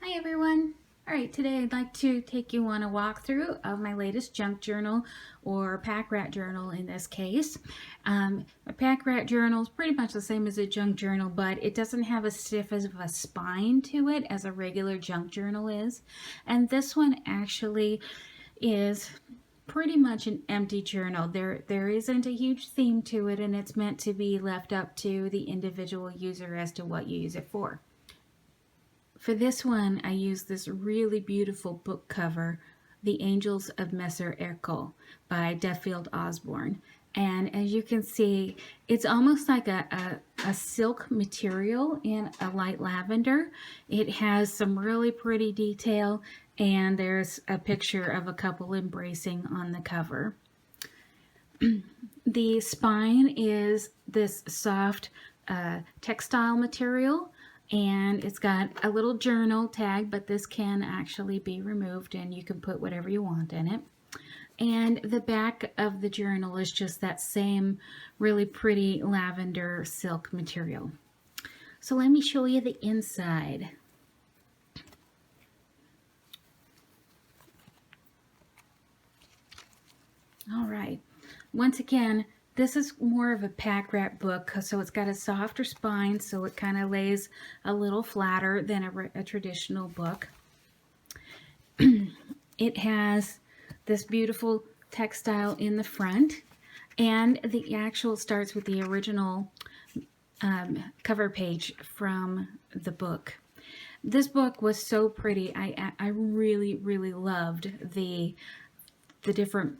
Hi everyone! Alright, today I'd like to take you on a walkthrough of my latest junk journal, or pack rat journal in this case. A pack rat journal is pretty much the same as a junk journal, but it doesn't have as stiff of a spine to it as a regular junk journal is. And this one actually is pretty much an empty journal. There isn't a huge theme to it, and it's meant to be left up to the individual user as to what you use it for. For this one, I used this really beautiful book cover, The Angels of Messer Ercole by Duffield Osborne. And as you can see, it's almost like a silk material in a light lavender. It has some really pretty detail, and there's a picture of a couple embracing on the cover. The spine is this soft textile material, and it's got a little journal tag, but this can actually be removed and you can put whatever you want in it. And the back of the journal is just that same really pretty lavender silk material. So let me show you the inside. All right. Once again, this is more of a pack rat book, so it's got a softer spine, so it kind of lays a little flatter than a traditional book. It has this beautiful textile in the front, and the actual starts with the original cover page from the book. This book was so pretty. I really loved the different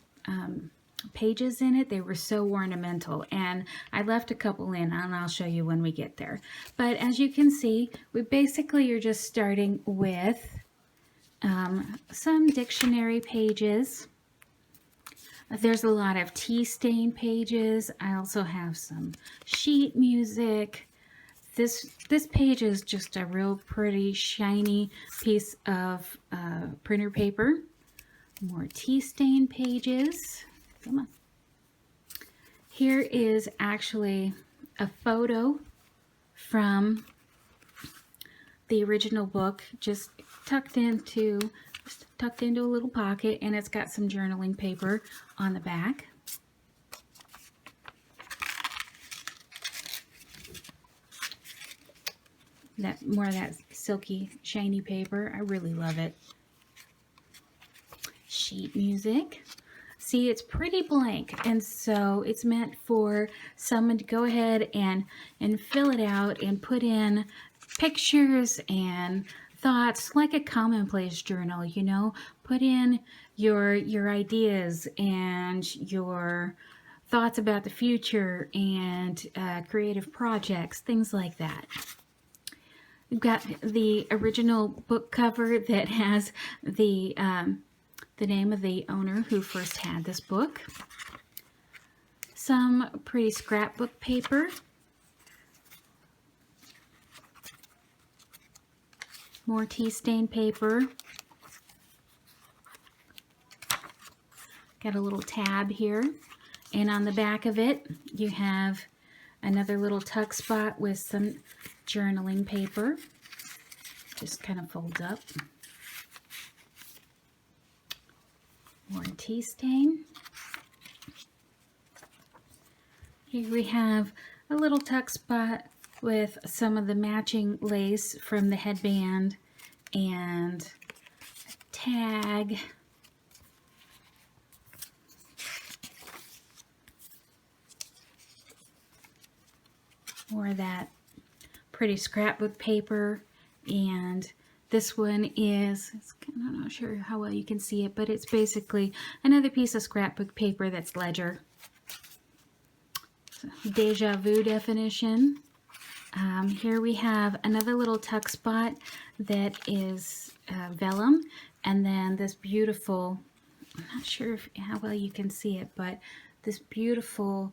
pages in it. They were so ornamental, and I left a couple in, and I'll show you when we get there. But as you can see, we basically are just starting with some dictionary pages. There's a lot of tea stain pages. I also have some sheet music. This page is just a real pretty shiny piece of printer paper. More tea stain pages. Come on. Here is actually a photo from the original book, just tucked into a little pocket, and it's got some journaling paper on the back. More of that silky, shiny paper. I really love it. Sheet music. See, it's pretty blank, and so it's meant for someone to go ahead and fill it out and put in pictures and thoughts, like a commonplace journal, you know. Put in your ideas and your thoughts about the future and creative projects, things like that. We've got the original book cover that has the name of the owner who first had this book. Some pretty scrapbook paper. More tea stain paper. Got a little tab here. And on the back of it, you have another little tuck spot with some journaling paper. Just kind of folds up. More tea stain. Here we have a little tuck spot with some of the matching lace from the headband and a tag. More of that pretty scrapbook paper, and this one is, I'm not sure how well you can see it, but it's basically another piece of scrapbook paper that's ledger. So, deja vu definition. Here we have another little tuck spot that is vellum, and then this beautiful, I'm not sure how well you can see it, but this beautiful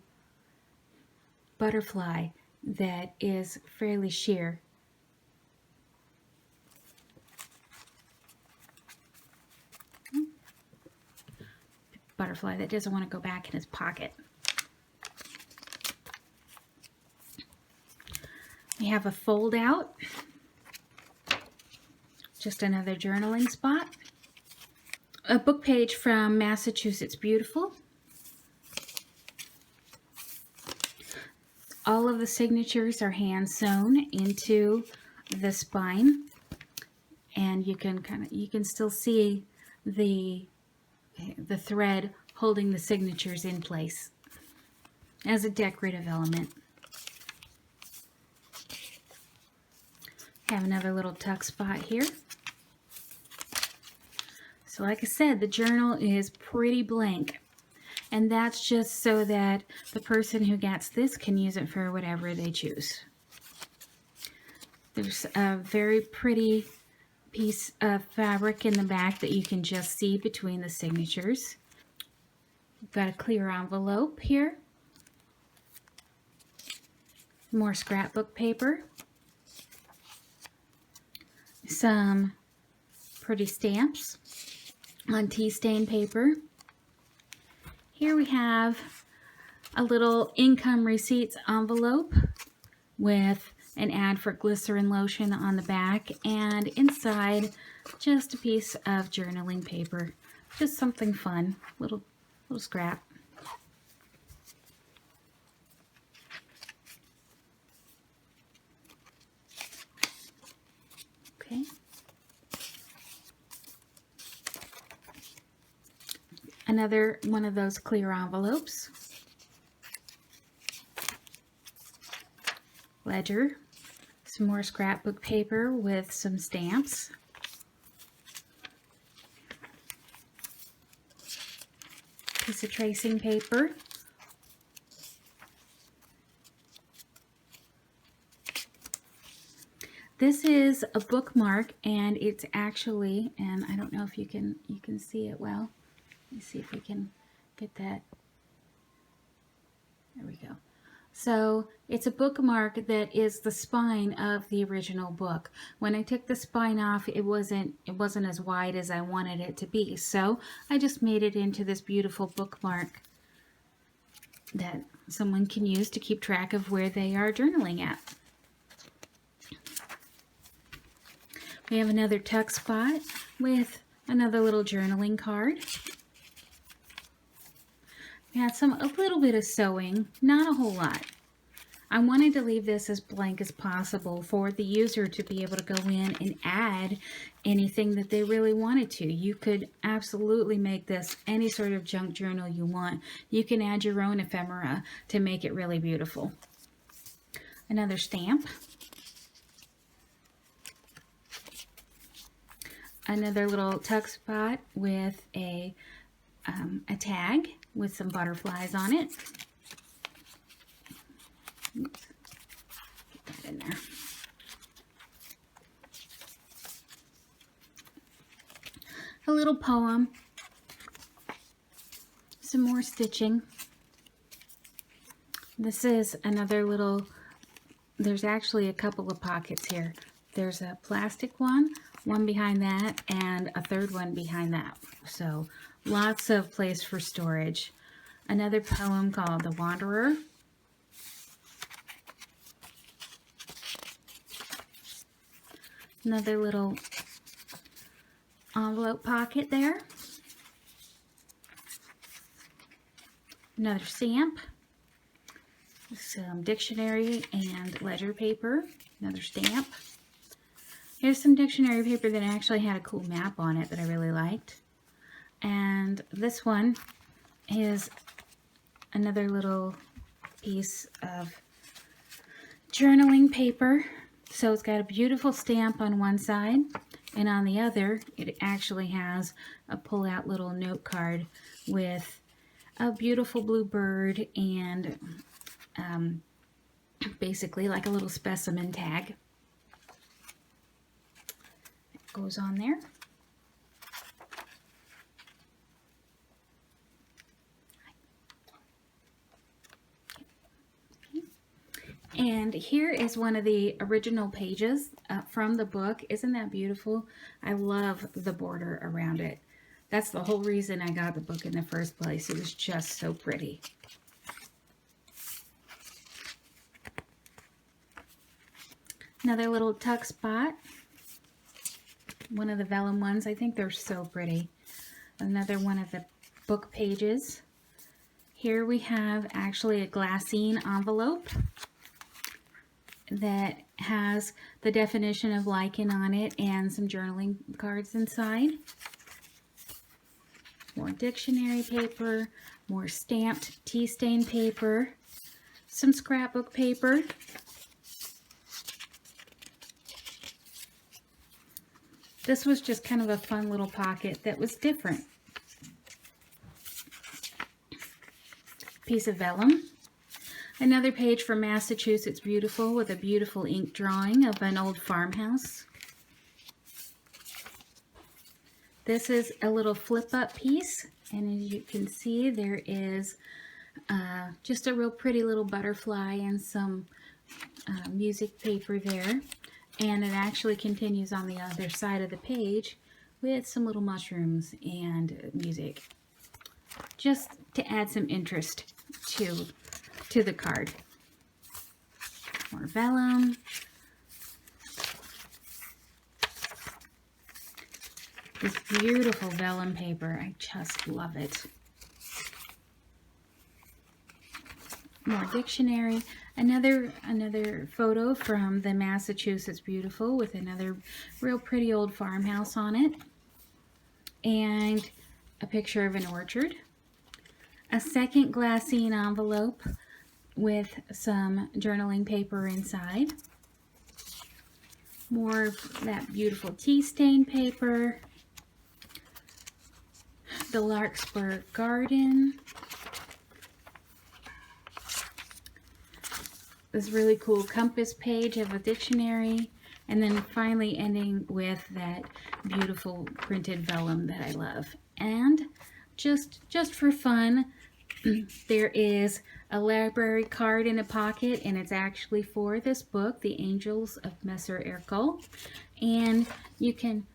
butterfly that is fairly sheer. Butterfly that doesn't want to go back in his pocket. We have a fold out Just another journaling spot. A book page from Massachusetts Beautiful. All of the signatures are hand sewn into the spine, and you can still see the thread holding the signatures in place as a decorative element. Have another little tuck spot here. So like I said, the journal is pretty blank, and that's just so that the person who gets this can use it for whatever they choose. There's a very pretty piece of fabric in the back that you can just see between the signatures. We've got a clear envelope here. More scrapbook paper. Some pretty stamps on tea stain paper. Here we have a little income receipts envelope with an ad for glycerin lotion on the back, and inside just a piece of journaling paper. Just something fun, little scrap. Okay. Another one of those clear envelopes. Ledger. Some more scrapbook paper with some stamps. Piece of tracing paper. This is a bookmark, and it's actually, and I don't know if you can see it well. Let me see if we can get that. There we go. So it's a bookmark that is the spine of the original book. When I took the spine off, it wasn't as wide as I wanted it to be. So I just made it into this beautiful bookmark that someone can use to keep track of where they are journaling at. We have another tuck spot with another little journaling card. We had a little bit of sewing, not a whole lot. I wanted to leave this as blank as possible for the user to be able to go in and add anything that they really wanted to. You could absolutely make this any sort of junk journal you want. You can add your own ephemera to make it really beautiful. Another stamp. Another little tuck spot with a tag with some butterflies on it. Oops. Get that in there. A little poem. Some more stitching. This is another little, there's actually a couple of pockets here. There's a plastic one behind that, and a third one behind that. So lots of place for storage. Another poem called The Wanderer. Another little envelope pocket there. Another stamp. Some dictionary and ledger paper. Another stamp. Here's some dictionary paper that actually had a cool map on it that I really liked. And this one is another little piece of journaling paper. So it's got a beautiful stamp on one side, and on the other it actually has a pull-out little note card with a beautiful blue bird and basically like a little specimen tag. It goes on there. And here is one of the original pages from the book. Isn't that beautiful? I love the border around it. That's the whole reason I got the book in the first place. It was just so pretty. Another little tuck spot. one of the vellum ones. I think they're so pretty. Another one of the book pages. Here we have actually a glassine envelope that has the definition of lichen on it and some journaling cards inside. More dictionary paper, more stamped tea stain paper, some scrapbook paper, this was just kind of a fun little pocket that was different. Piece of vellum. Another page from Massachusetts Beautiful with a beautiful ink drawing of an old farmhouse. This is a little flip-up piece, and as you can see, there is just a real pretty little butterfly and some music paper there. And it actually continues on the other side of the page with some little mushrooms and music, just to add some interest to the card. More vellum. This beautiful vellum paper, I just love it. More dictionary. Another photo from the Massachusetts Beautiful with another real pretty old farmhouse on it. And a picture of an orchard. A second glassine envelope with some journaling paper inside. More of that beautiful tea stain paper. The Larkspur Garden. This really cool compass page of a dictionary, and then finally ending with that beautiful printed vellum that I love. And just for fun, there is a library card in a pocket, and it's actually for this book, The Angels of Messer Ercole. And you can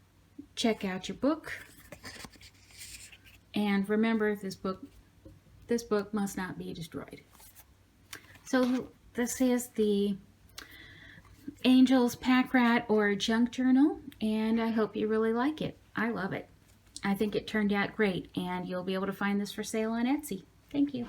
check out your book. And remember, this book must not be destroyed. So this is the Angels Pack Rat or Junk Journal, and I hope you really like it. I love it. I think it turned out great, and you'll be able to find this for sale on Etsy. Thank you.